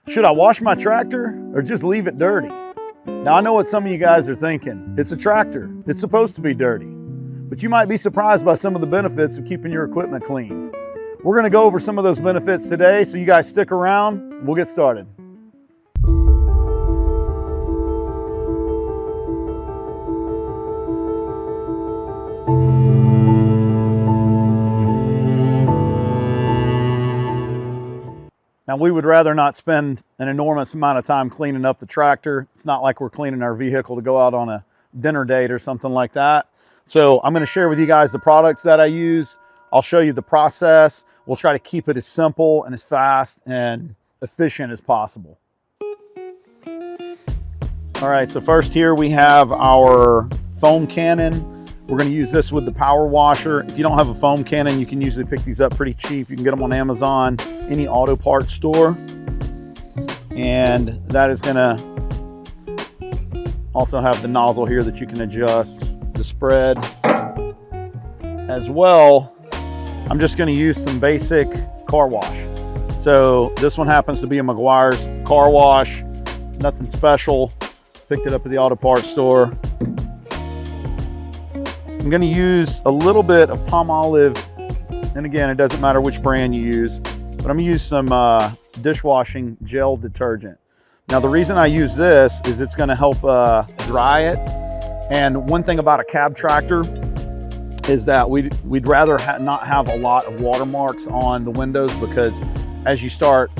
Should I wash my tractor or just leave it dirty? Now I know what some of you guys are thinking. It's a tractor. It's supposed to be dirty. But you might be surprised by some of the benefits of keeping your equipment clean. We're gonna go over some of those benefits today, so you guys stick around. We'll get started. Now, we would rather not spend an enormous amount of time cleaning up the tractor. It's not like we're cleaning our vehicle to go out on a dinner date or something like that. So I'm going to share with you guys the products that I use. I'll show you the process. We'll try to keep it as simple and as fast and efficient as possible. All right, so first here we have our foam cannon. We're going to use this with the power washer. If you don't have a foam cannon, you can usually pick these up pretty cheap. You can get them on Amazon, any auto parts store. And that is going to also have the nozzle here that you can adjust the spread. As well, I'm just going to use some basic car wash. So this one happens to be a Meguiar's car wash, nothing special. Picked it up at the auto parts store. I'm going to use a little bit of palm olive, and again, it doesn't matter which brand you use, but I'm going to use some dishwashing gel detergent. Now, the reason I use this is it's going to help dry it. And one thing about a cab tractor is that we'd rather not have a lot of watermarks on the windows, because as you start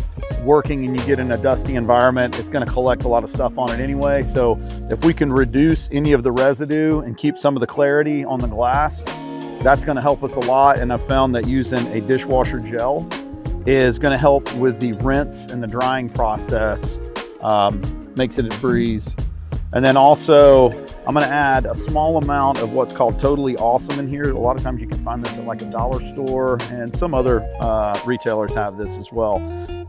working and you get in a dusty environment, it's going to collect a lot of stuff on it anyway. So if we can reduce any of the residue and keep some of the clarity on the glass, that's going to help us a lot. And I've found that using a dishwasher gel is going to help with the rinse and the drying process, makes it a breeze. And then also I'm going to add a small amount of what's called Totally Awesome in here. A lot of times you can find this at like a dollar store, and some other retailers have this as well.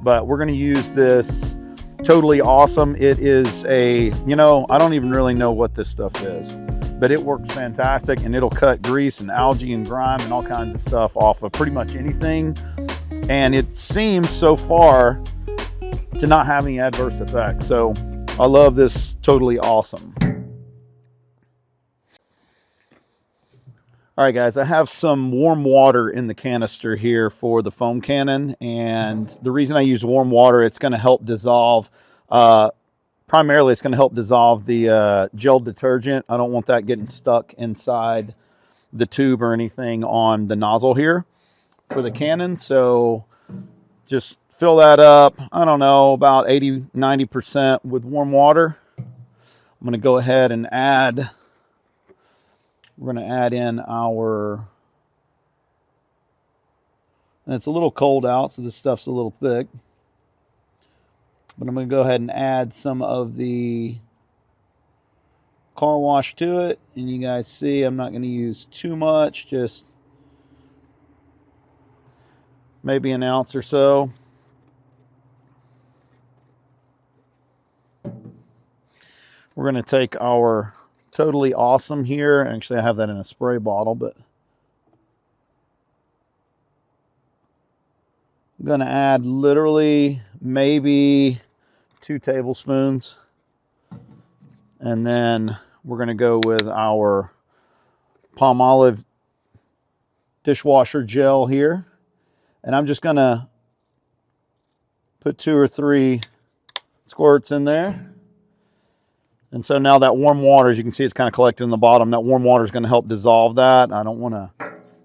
But we're going to use this Totally Awesome. It is a, I don't even really know what this stuff is, but it works fantastic, and it'll cut grease and algae and grime and all kinds of stuff off of pretty much anything. And it seems so far to not have any adverse effects. So I love this Totally Awesome. All right, guys, I have some warm water in the canister here for the foam cannon. And the reason I use warm water, it's going to help dissolve, primarily it's going to help dissolve the gel detergent. I don't want that getting stuck inside the tube or anything on the nozzle here for the cannon. So just fill that up, I don't know, about 80–90% with warm water. I'm going to go ahead and add, we're going to add in our, and it's a little cold out, so this stuff's a little thick. But I'm going to go ahead and add some of the car wash to it. And you guys see, I'm not going to use too much, just maybe an ounce or so. We're going to take our Totally Awesome here. Actually, I have that in a spray bottle, but I'm going to add literally maybe 2 tablespoons. And then we're going to go with our palm olive dishwasher gel here. And I'm just going to put 2 or 3 squirts in there. And so now that warm water, as you can see, it's kind of collected in the bottom. That warm water is going to help dissolve that. I don't want to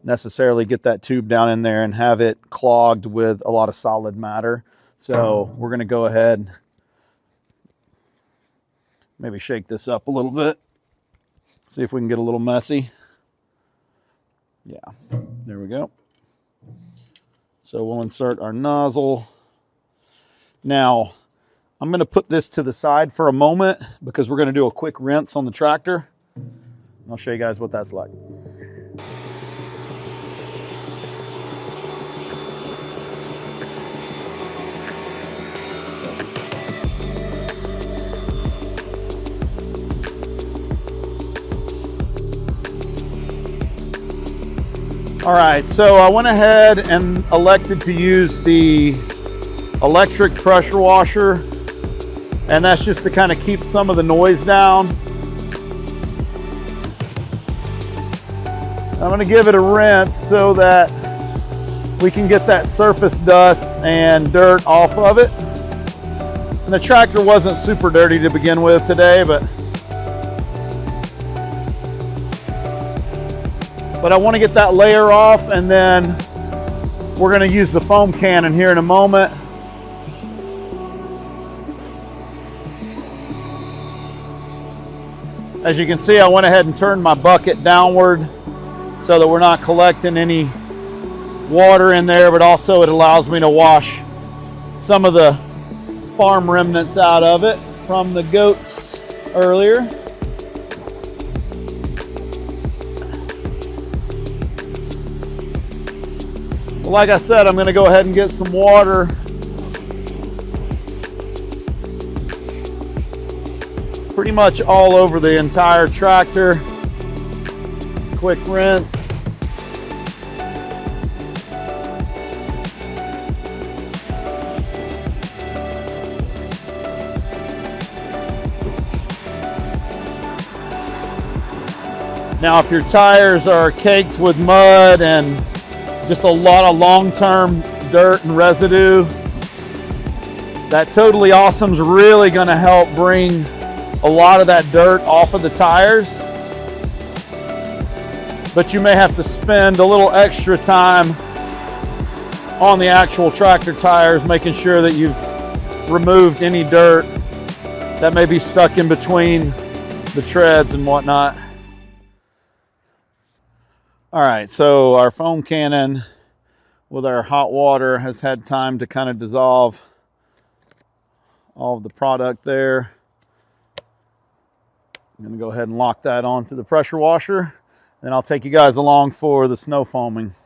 necessarily get that tube down in there and have it clogged with a lot of solid matter. So we're going to go ahead, maybe shake this up a little bit. See if we can get a little messy. Yeah, there we go. So we'll insert our nozzle. Now, I'm going to put this to the side for a moment because we're going to do a quick rinse on the tractor. I'll show you guys what that's like. All right, so I went ahead and elected to use the electric pressure washer, and that's just to kind of keep some of the noise down. I'm going to give it a rinse so that we can get that surface dust and dirt off of it. And the tractor wasn't super dirty to begin with today, but I want to get that layer off, and then we're going to use the foam cannon here in a moment. As you can see, I went ahead and turned my bucket downward so that we're not collecting any water in there, but also it allows me to wash some of the farm remnants out of it from the goats earlier. Well, like I said, I'm going to go ahead and get some water. Pretty much all over the entire tractor. Quick rinse. Now, if your tires are caked with mud and just a lot of long-term dirt and residue, that Totally Awesome's really going to help bring a lot of that dirt off of the tires. But you may have to spend a little extra time on the actual tractor tires, making sure that you've removed any dirt that may be stuck in between the treads and whatnot. All right, so our foam cannon with our hot water has had time to kind of dissolve all of the product there. I'm gonna go ahead and lock that onto the pressure washer, then I'll take you guys along for the snow foaming.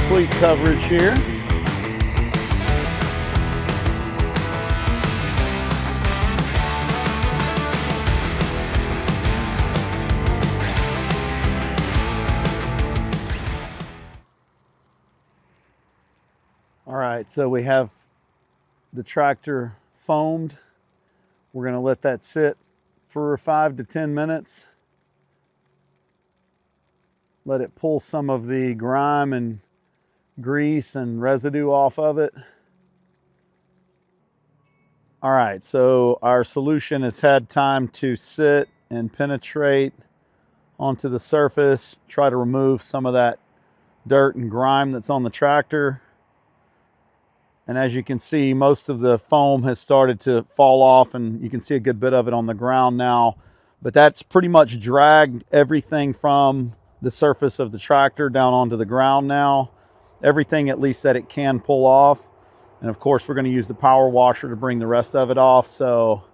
Complete coverage here. All right, so we have the tractor foamed. We're going to let that sit for 5 to 10 minutes. Let it pull some of the grime and grease and residue off of it. All right, so our solution has had time to sit and penetrate onto the surface, try to remove some of that dirt and grime that's on the tractor. And as you can see, most of the foam has started to fall off, and you can see a good bit of it on the ground now. But that's pretty much dragged everything from the surface of the tractor down onto the ground now. Everything at least that it can pull off. And of course, we're going to use the power washer to bring the rest of it off. So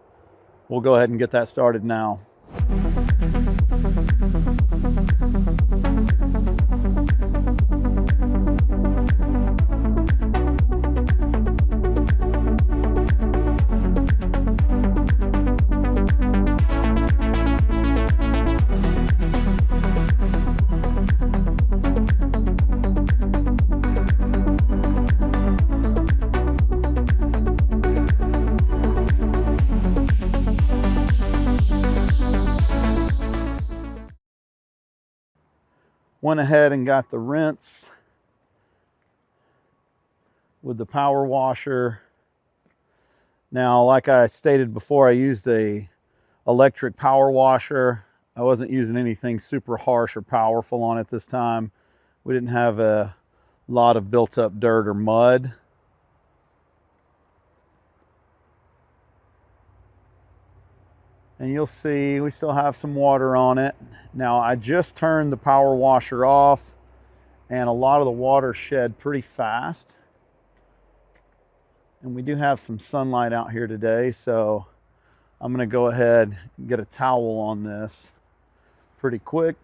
we'll go ahead and get that started now. Went ahead and got the rinse with the power washer. Now, like I stated before, I used a electric power washer. I wasn't using anything super harsh or powerful on it this time. We didn't have a lot of built up dirt or mud. And you'll see we still have some water on it. Now, I just turned the power washer off and a lot of the water shed pretty fast. And we do have some sunlight out here today, so I'm gonna go ahead and get a towel on this pretty quick.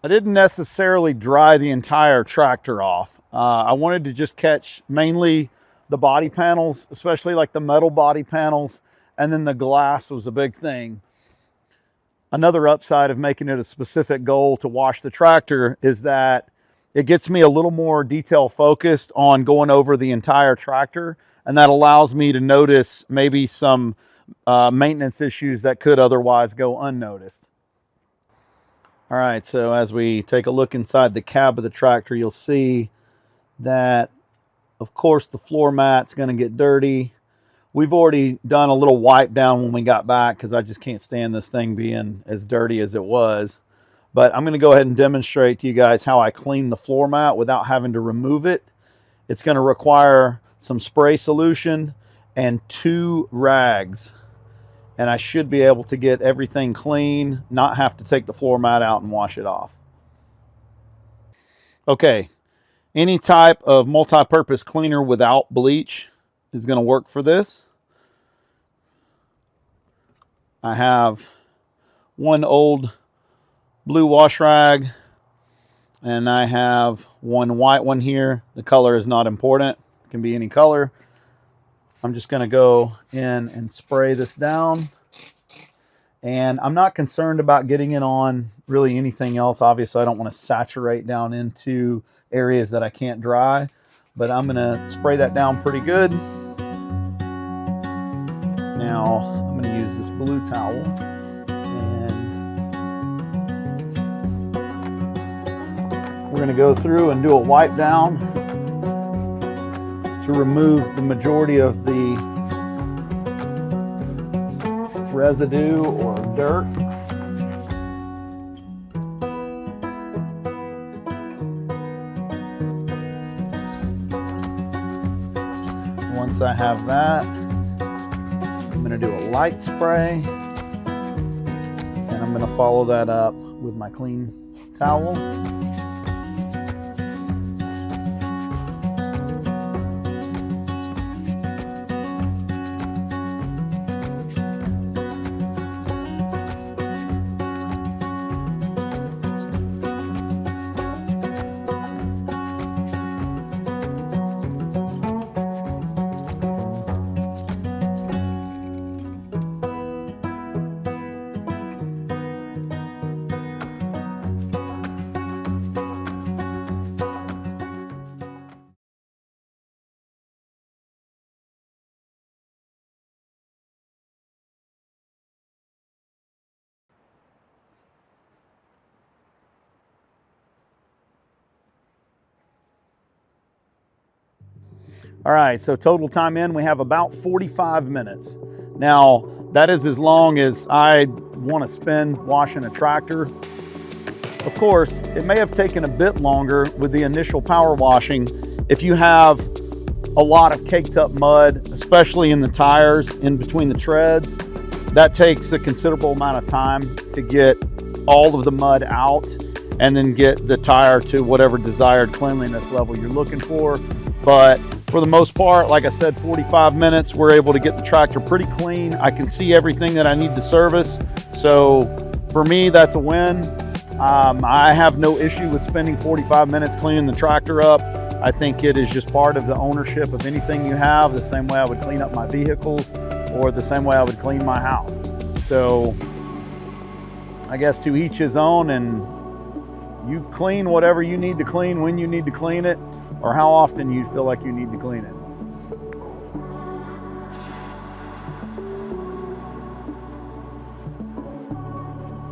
I didn't necessarily dry the entire tractor off. I wanted to just catch mainly the body panels, especially like the metal body panels, and then the glass was a big thing. Another upside of making it a specific goal to wash the tractor is that it gets me a little more detail focused on going over the entire tractor, and that allows me to notice maybe some maintenance issues that could otherwise go unnoticed. All right, so as we take a look inside the cab of the tractor, you'll see that, of course, the floor mat's going to get dirty. We've already done a little wipe down when we got back because I just can't stand this thing being as dirty as it was. But I'm going to go ahead and demonstrate to you guys how I clean the floor mat without having to remove it. It's going to require some spray solution and 2 rags. And I should be able to get everything clean, not have to take the floor mat out and wash it off. Okay, any type of multi-purpose cleaner without bleach is going to work for this. I have one old blue wash rag, and I have one white one here. The color is not important. It can be any color. I'm just going to go in and spray this down. And I'm not concerned about getting it on really anything else. Obviously, I don't want to saturate down into areas that I can't dry, but I'm going to spray that down pretty good. Now, I'm going to use this blue towel. And we're going to go through and do a wipe down to remove the majority of the residue or dirt. Once I have that, I'm going to do a light spray, and I'm going to follow that up with my clean towel. All right, so total time in, we have about 45 minutes. Now, that is as long as I want to spend washing a tractor. Of course, it may have taken a bit longer with the initial power washing if you have a lot of caked up mud, especially in the tires, in between the treads. That takes a considerable amount of time to get all of the mud out and then get the tire to whatever desired cleanliness level you're looking for. But For the most part, like I said, 45 minutes, we're able to get the tractor pretty clean. I can see everything that I need to service. So for me, that's a win. I have no issue with spending 45 minutes cleaning the tractor up. I think it is just part of the ownership of anything you have, the same way I would clean up my vehicles or the same way I would clean my house. So I guess to each his own, and you clean whatever you need to clean when you need to clean it, or how often you feel like you need to clean it.